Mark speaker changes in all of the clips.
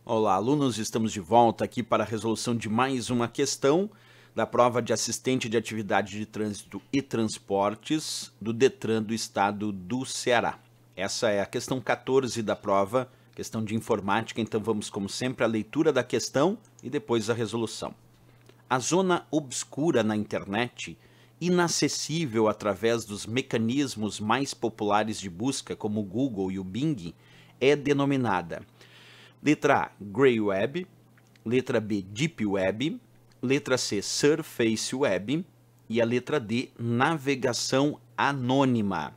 Speaker 1: Olá, alunos, estamos de volta aqui para a resolução de mais uma questão da prova de assistente de atividade de trânsito e transportes do DETRAN do estado do Ceará. Essa é a questão 14 da prova, questão de informática, então vamos, como sempre, à leitura da questão e depois a resolução. A zona obscura na internet, inacessível através dos mecanismos mais populares de busca, como o Google e o Bing, é denominada letra A, Grey Web, letra B, Deep Web, letra C, Surface Web e a letra D, navegação anônima.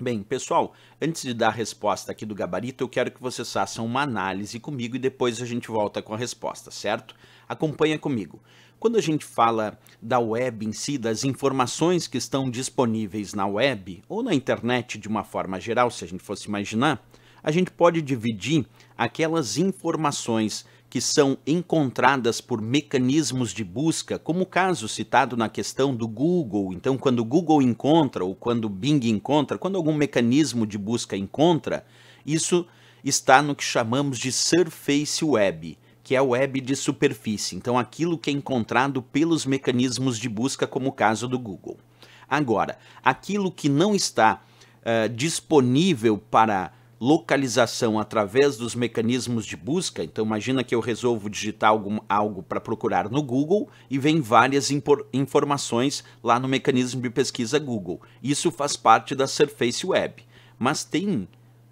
Speaker 1: Bem, pessoal, antes de dar a resposta aqui do gabarito, eu quero que vocês façam uma análise comigo e depois a gente volta com a resposta, certo? Acompanha comigo. Quando a gente fala da web em si, das informações que estão disponíveis na web ou na internet de uma forma geral, se a gente fosse imaginar, a gente pode dividir aquelas informações que são encontradas por mecanismos de busca, como o caso citado na questão do Google. Então, quando o Google encontra ou quando o Bing encontra, quando algum mecanismo de busca encontra, isso está no que chamamos de Surface Web, que é a web de superfície. Então, aquilo que é encontrado pelos mecanismos de busca, como o caso do Google. Agora, aquilo que não está disponível para localização através dos mecanismos de busca, então imagina que eu resolvo digitar algo para procurar no Google e vem várias informações lá no mecanismo de pesquisa Google. Isso faz parte da Surface Web, mas tem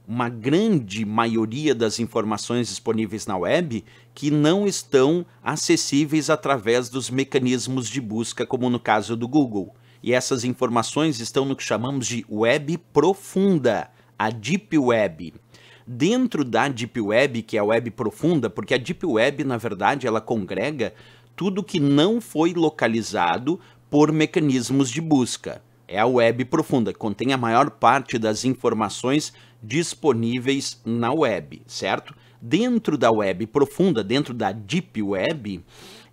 Speaker 1: uma grande maioria das informações disponíveis na web que não estão acessíveis através dos mecanismos de busca, como no caso do Google. E essas informações estão no que chamamos de web profunda, a Deep Web. Dentro da Deep Web, que é a web profunda, porque a Deep Web, na verdade, ela congrega tudo que não foi localizado por mecanismos de busca. É a web profunda, que contém a maior parte das informações disponíveis na web, certo? Dentro da web profunda, dentro da Deep Web,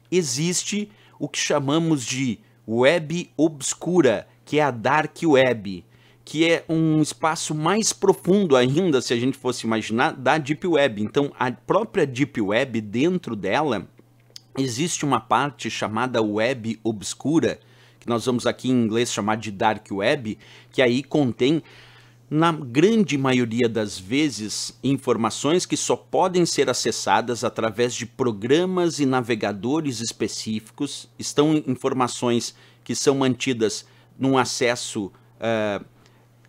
Speaker 1: existe o que chamamos de web obscura, que é a Dark Web, que é um espaço mais profundo ainda, se a gente fosse imaginar, da Deep Web. Então, a própria Deep Web, dentro dela, existe uma parte chamada Web Obscura, que nós vamos aqui em inglês chamar de Dark Web, que aí contém, na grande maioria das vezes, informações que só podem ser acessadas através de programas e navegadores específicos. Estão informações que são mantidas num acesso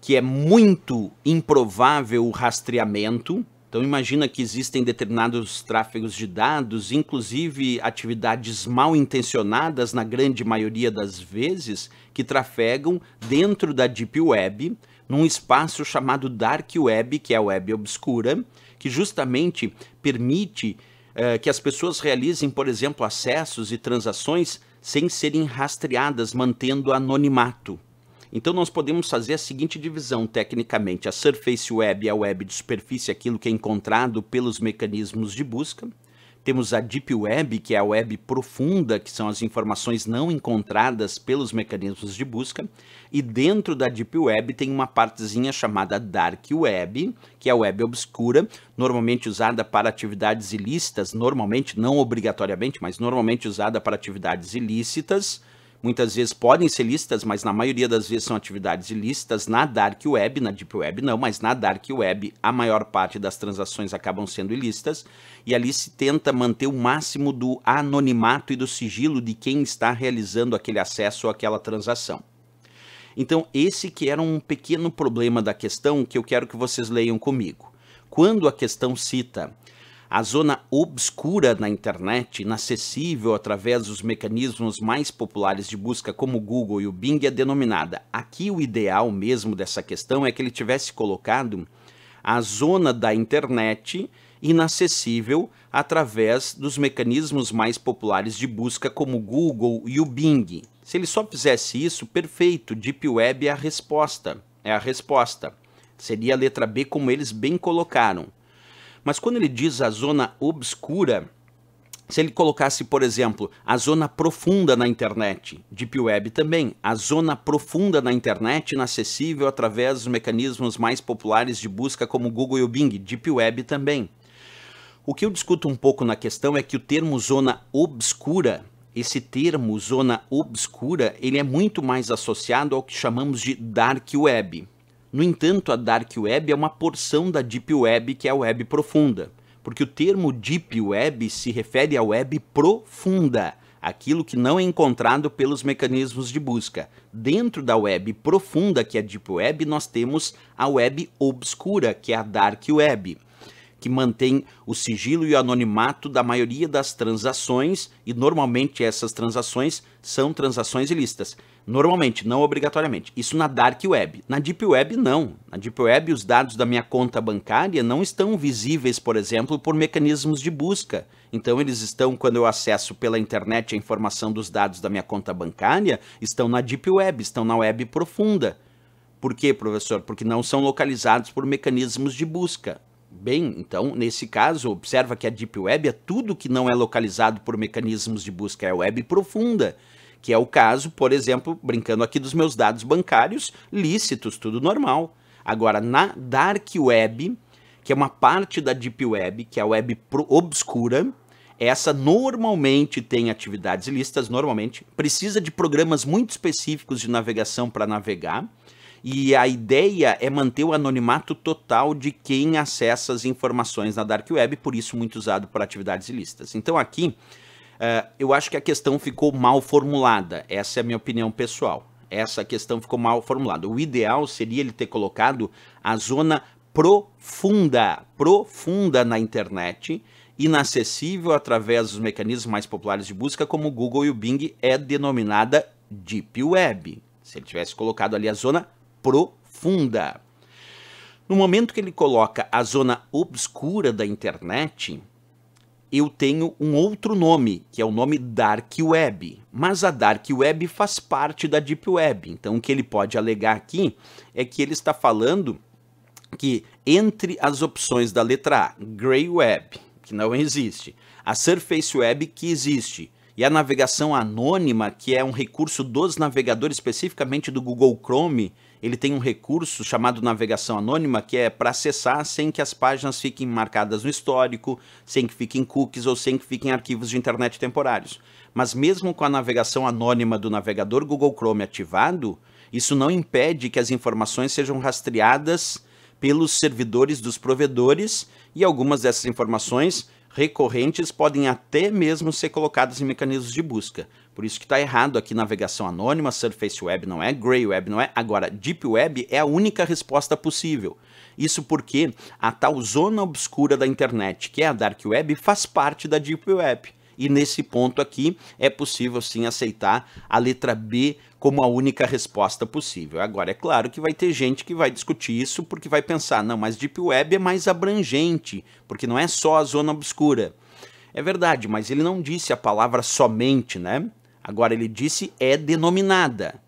Speaker 1: que é muito improvável o rastreamento. Então imagina que existem determinados tráfegos de dados, inclusive atividades mal intencionadas na grande maioria das vezes, que trafegam dentro da Deep Web, num espaço chamado Dark Web, que é a web obscura, que justamente permite que as pessoas realizem, por exemplo, acessos e transações sem serem rastreadas, mantendo anonimato. Então nós podemos fazer a seguinte divisão tecnicamente: a Surface Web é a web de superfície, aquilo que é encontrado pelos mecanismos de busca. Temos a Deep Web, que é a web profunda, que são as informações não encontradas pelos mecanismos de busca. E dentro da Deep Web tem uma partezinha chamada Dark Web, que é a web obscura, normalmente usada para atividades ilícitas, normalmente, não obrigatoriamente, mas normalmente usada para atividades ilícitas. Muitas vezes podem ser lícitas, mas na maioria das vezes são atividades ilícitas na Dark Web, na Deep Web não, mas na Dark Web a maior parte das transações acabam sendo ilícitas, e ali se tenta manter o máximo do anonimato e do sigilo de quem está realizando aquele acesso ou aquela transação. Então esse que era um pequeno problema da questão que eu quero que vocês leiam comigo. Quando a questão cita a zona obscura na internet, inacessível através dos mecanismos mais populares de busca, como o Google e o Bing, é denominada. Aqui o ideal mesmo dessa questão é que ele tivesse colocado a zona da internet inacessível através dos mecanismos mais populares de busca, como o Google e o Bing. Se ele só fizesse isso, perfeito, Deep Web é a resposta. Seria a letra B, como eles bem colocaram. Mas quando ele diz a zona obscura, se ele colocasse, por exemplo, a zona profunda na internet, Deep Web também, a zona profunda na internet inacessível através dos mecanismos mais populares de busca como o Google e o Bing, Deep Web também. O que eu discuto um pouco na questão é que o termo zona obscura, esse termo zona obscura, ele é muito mais associado ao que chamamos de Dark Web. No entanto, a Dark Web é uma porção da Deep Web, que é a web profunda, porque o termo Deep Web se refere à web profunda, aquilo que não é encontrado pelos mecanismos de busca. Dentro da web profunda, que é a Deep Web, nós temos a web obscura, que é a Dark Web, que mantém o sigilo e o anonimato da maioria das transações, e normalmente essas transações são transações ilícitas. Normalmente, não obrigatoriamente. Isso na Dark Web. Na Deep Web, não. Na Deep Web, os dados da minha conta bancária não estão visíveis, por exemplo, por mecanismos de busca. Então, eles estão, quando eu acesso pela internet a informação dos dados da minha conta bancária, estão na Deep Web, estão na web profunda. Por quê, professor? Porque não são localizados por mecanismos de busca. Bem, então, nesse caso, observa que a Deep Web é tudo que não é localizado por mecanismos de busca, é a web profunda, que é o caso, por exemplo, brincando aqui dos meus dados bancários, lícitos, tudo normal. Agora, na Dark Web, que é uma parte da Deep Web, que é a web obscura, essa normalmente tem atividades ilícitas, normalmente, precisa de programas muito específicos de navegação para navegar, e a ideia é manter o anonimato total de quem acessa as informações na Dark Web, por isso muito usado por atividades ilícitas. Então aqui, eu acho que a questão ficou mal formulada, essa é a minha opinião pessoal. Essa questão ficou mal formulada. O ideal seria ele ter colocado a zona profunda na internet, inacessível através dos mecanismos mais populares de busca, como o Google e o Bing, é denominada Deep Web. Se ele tivesse colocado ali a zona profunda. No momento que ele coloca a zona obscura da internet, eu tenho um outro nome, que é o nome Dark Web. Mas a Dark Web faz parte da Deep Web. Então o que ele pode alegar aqui é que ele está falando que entre as opções da letra A, Grey Web, que não existe, a Surface Web, que existe, e a navegação anônima, que é um recurso dos navegadores, especificamente do Google Chrome, ele tem um recurso chamado navegação anônima, que é para acessar sem que as páginas fiquem marcadas no histórico, sem que fiquem cookies ou sem que fiquem arquivos de internet temporários. Mas mesmo com a navegação anônima do navegador Google Chrome ativado, isso não impede que as informações sejam rastreadas pelos servidores dos provedores, e algumas dessas informações recorrentes podem até mesmo ser colocadas em mecanismos de busca. Por isso que está errado aqui navegação anônima, Surface Web não é, Grey Web não é. Agora, Deep Web é a única resposta possível. Isso porque a tal zona obscura da internet, que é a Dark Web, faz parte da Deep Web. E nesse ponto aqui é possível sim aceitar a letra B como a única resposta possível. Agora, é claro que vai ter gente que vai discutir isso porque vai pensar, não, mas Deep Web é mais abrangente, porque não é só a zona obscura. É verdade, mas ele não disse a palavra somente, né? Agora ele disse é denominada.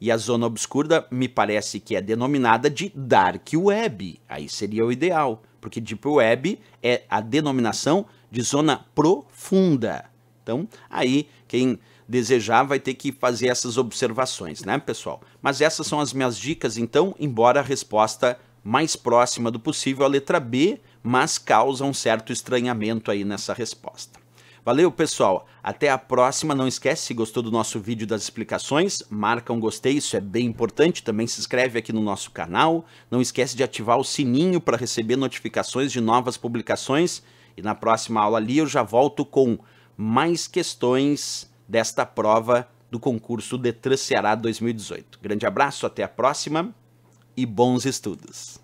Speaker 1: E a zona obscura me parece que é denominada de Dark Web. Aí seria o ideal, porque Deep Web é a denominação de zona profunda. Então, aí quem desejar vai ter que fazer essas observações, né, pessoal? Mas essas são as minhas dicas, então, embora a resposta mais próxima do possível a letra B, mas causa um certo estranhamento aí nessa resposta. Valeu, pessoal. Até a próxima. Não esquece, se gostou do nosso vídeo das explicações, marca um gostei, isso é bem importante. Também se inscreve aqui no nosso canal. Não esquece de ativar o sininho para receber notificações de novas publicações. E na próxima aula ali eu já volto com mais questões desta prova do concurso Detran Ceará 2018. Grande abraço, até a próxima e bons estudos!